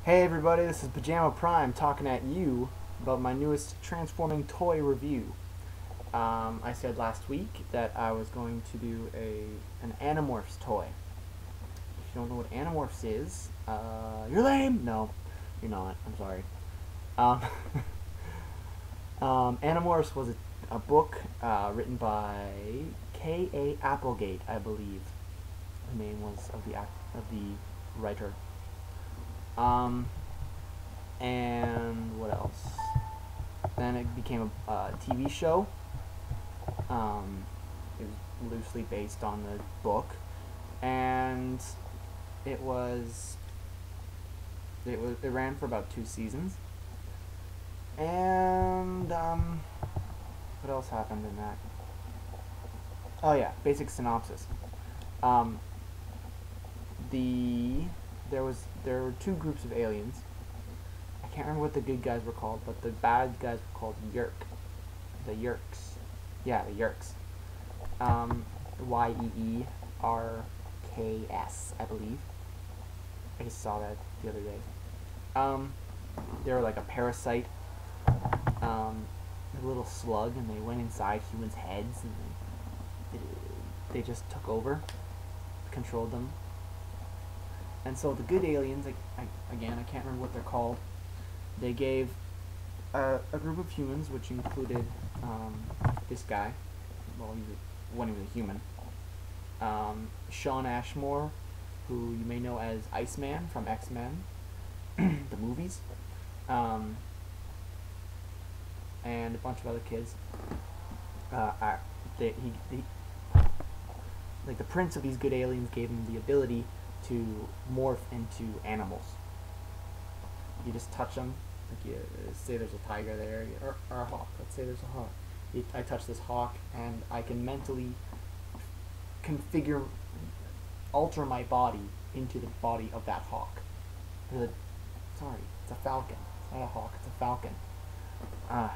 Hey everybody, this is PyjamaPrime talking at you about my newest transforming toy review. I said last week that I was going to do an Animorphs toy. If you don't know what Animorphs is, you're lame! No, you're not. I'm sorry. Um, Animorphs was a book written by K.A. Applegate, I believe. The name was of the writer. And what else? Then it became a TV show. It was loosely based on the book, and it ran for about 2 seasons. And what else happened in that? Oh yeah, basic synopsis. There were 2 groups of aliens. I can't remember what the good guys were called, but the bad guys were called the Yeerks. Yeah, the Yeerks. Yeerks, I believe. I just saw that the other day. They were like a parasite, a little slug, and they went inside humans' heads, and they just took over, controlled them. And so the good aliens, again, I can't remember what they're called, they gave a group of humans, which included this guy, well, when he was a human, Shawn Ashmore, who you may know as Iceman from X-Men, the movies, and a bunch of other kids. Like the prince of these good aliens gave him the ability to morph into animals. You just touch them, like you say there's a tiger there, or a hawk. Let's say there's a hawk. I touch this hawk, and I can mentally alter my body into the body of that hawk. Sorry, it's a falcon. It's not a hawk, it's a falcon. I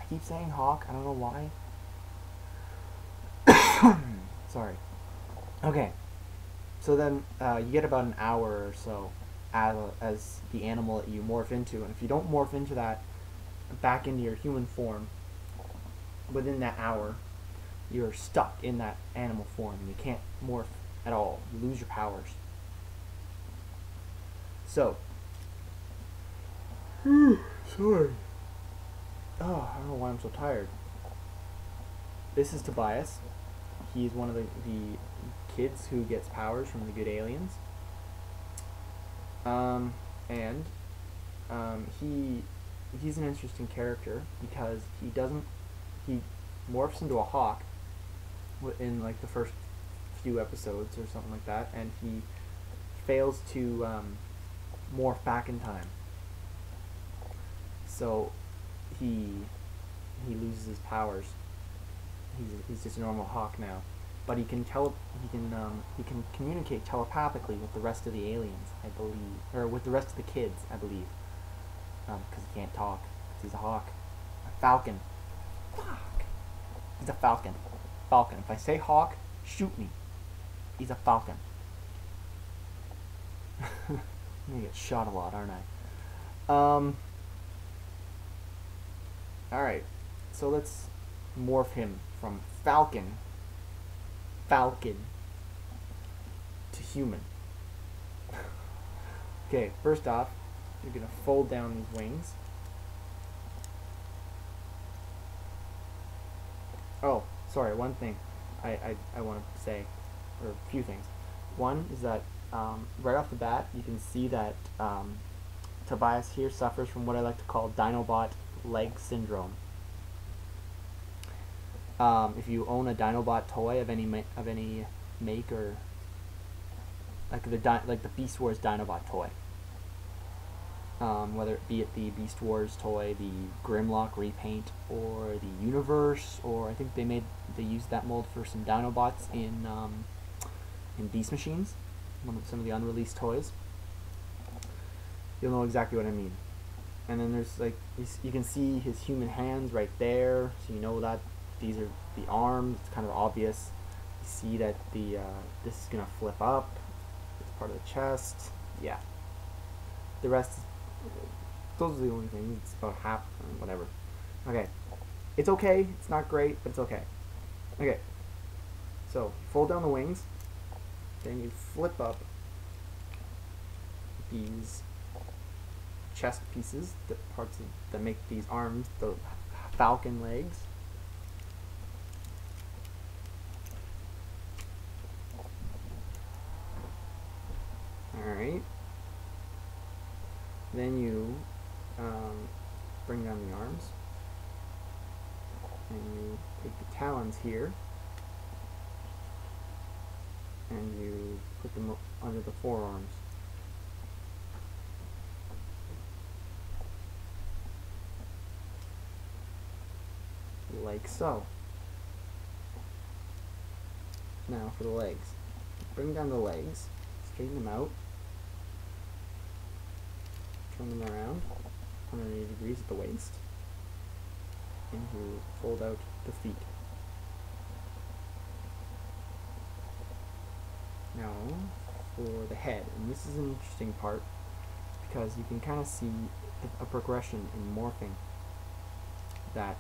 keep saying hawk, I don't know why. Sorry. Okay. So then you get about an hour or so as the animal that you morph into, and if you don't morph into that back into your human form within that hour, you're stuck in that animal form and you can't morph at all. You lose your powers. So, sorry. Oh, I don't know why I'm so tired. This is Tobias. He's one of the kids who gets powers from the good aliens. He's an interesting character because he morphs into a hawk in like the first few episodes or something like that, and he fails to morph back in time. So he loses his powers. He's just a normal hawk now, but he can communicate telepathically with the rest of the aliens, I believe, or with the rest of the kids, I believe, because he can't talk, because he's a hawk, a falcon. Fuck, he's a falcon. Falcon. If I say hawk, shoot me. He's a falcon. I'm gonna get shot a lot, aren't I? Alright, so let's morph him from falcon to human. Okay, first off, you're gonna fold down these wings. Oh, sorry, one thing I want to say, or a few things. One is that right off the bat, you can see that Tobias here suffers from what I like to call Dinobot leg syndrome. If you own a Dinobot toy of any make or like the Beast Wars Dinobot toy, whether it be the Beast Wars toy, the Grimlock repaint, or the Universe, or I think they used that mold for some Dinobots in Beast Machines, some of the unreleased toys. You'll know exactly what I mean. And then there's like you can see his human hands right there, so you know that these are the arms. It's kind of obvious. You see that this is gonna flip up. It's part of the chest. Yeah. The rest Those are the only things. It's about half, whatever. Okay. It's okay. It's not great, but it's okay. Okay. So, you fold down the wings. Then you flip up these chest pieces, the parts that make these arms, the falcon legs. Alright. Then you bring down the arms. And you take the talons here. And you put them under the forearms. Like so. Now for the legs. Bring down the legs, straighten them out, turn them around 180 degrees at the waist, and you fold out the feet. Now for the head, and this is an interesting part because you can kind of see a progression in morphing that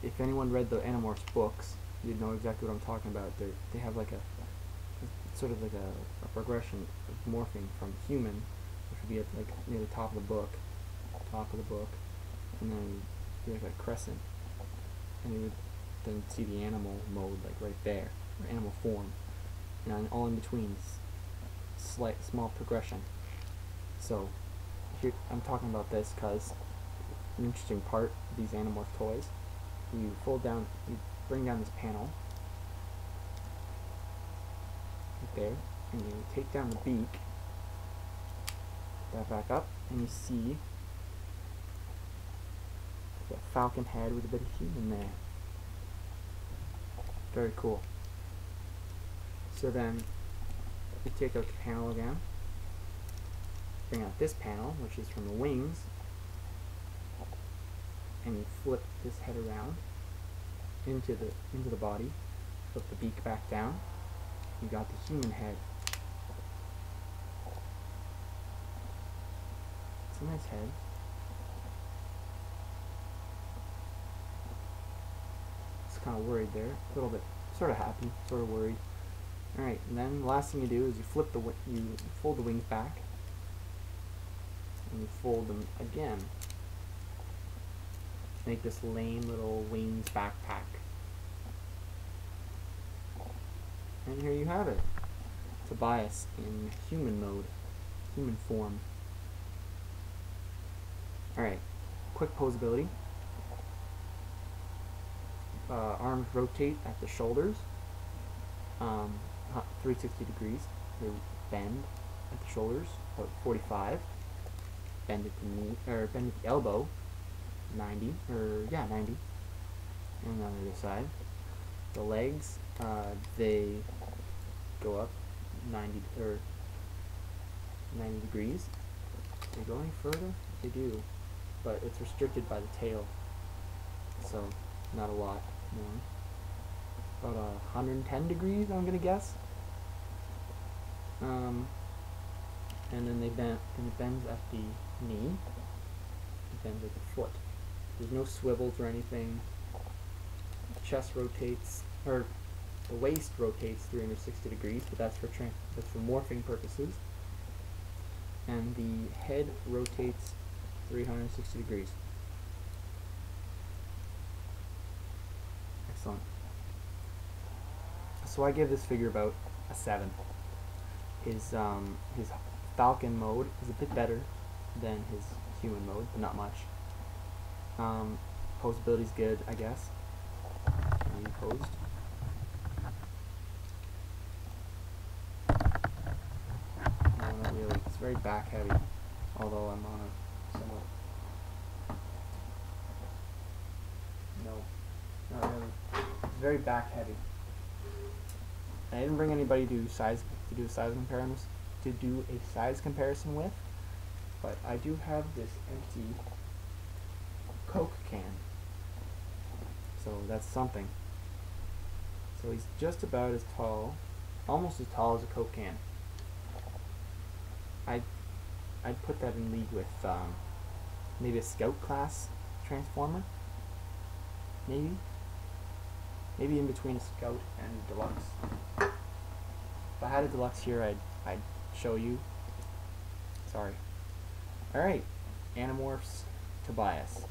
if anyone read the Animorphs books, you'd know exactly what I'm talking about. They have like sort of like a progression of morphing from human, which would be at like near the top of the book, and then be like a crescent, and you would then see the animal mode like right there, or animal form, and all in between slight small progression. So here I'm talking about this because an interesting part of these Animorph toys, you bring down this panel right there, and you take down the beak, put that back up, and you see the falcon head with a bit of human there. Very cool. So then you take out the panel again, bring out this panel, which is from the wings, and you flip this head around into the body, flip the beak back down. You got the human head. It's a nice head. It's kind of worried there, a little bit, sort of happy, sort of worried. All right, and then the last thing you do is you fold the wings back, and you fold them again. Make this lame little wings backpack. And here you have it. Tobias in human mode, human form. Alright, quick posability. Arms rotate at the shoulders, 360 degrees. They bend at the shoulders, about 45. Bend at the knee, or bend at the elbow, 90. And on the other side. The legs, they go up 90 degrees. They go any further? They do, but it's restricted by the tail, so not a lot more. About 110 degrees, I'm gonna guess. And then it bends at the knee. It bends at the foot. There's no swivels or anything. The chest rotates, or the waist rotates 360 degrees, but that's for morphing purposes. And the head rotates 360 degrees. Excellent. So I give this figure about a 7. His falcon mode is a bit better than his human mode, but not much. Posability's good, I guess. Posed. No, not really. It's very back heavy, although I'm on a somewhat. No, not really. It's very back heavy. I didn't bring anybody to do a size comparison with, but I do have this empty Coke can, so that's something. So he's just about as tall, almost as tall as a Coke can. I I'd put that in league with maybe a scout class transformer. Maybe in between a scout and a deluxe. If I had a deluxe here, I'd show you. Sorry. All right, Animorphs Tobias.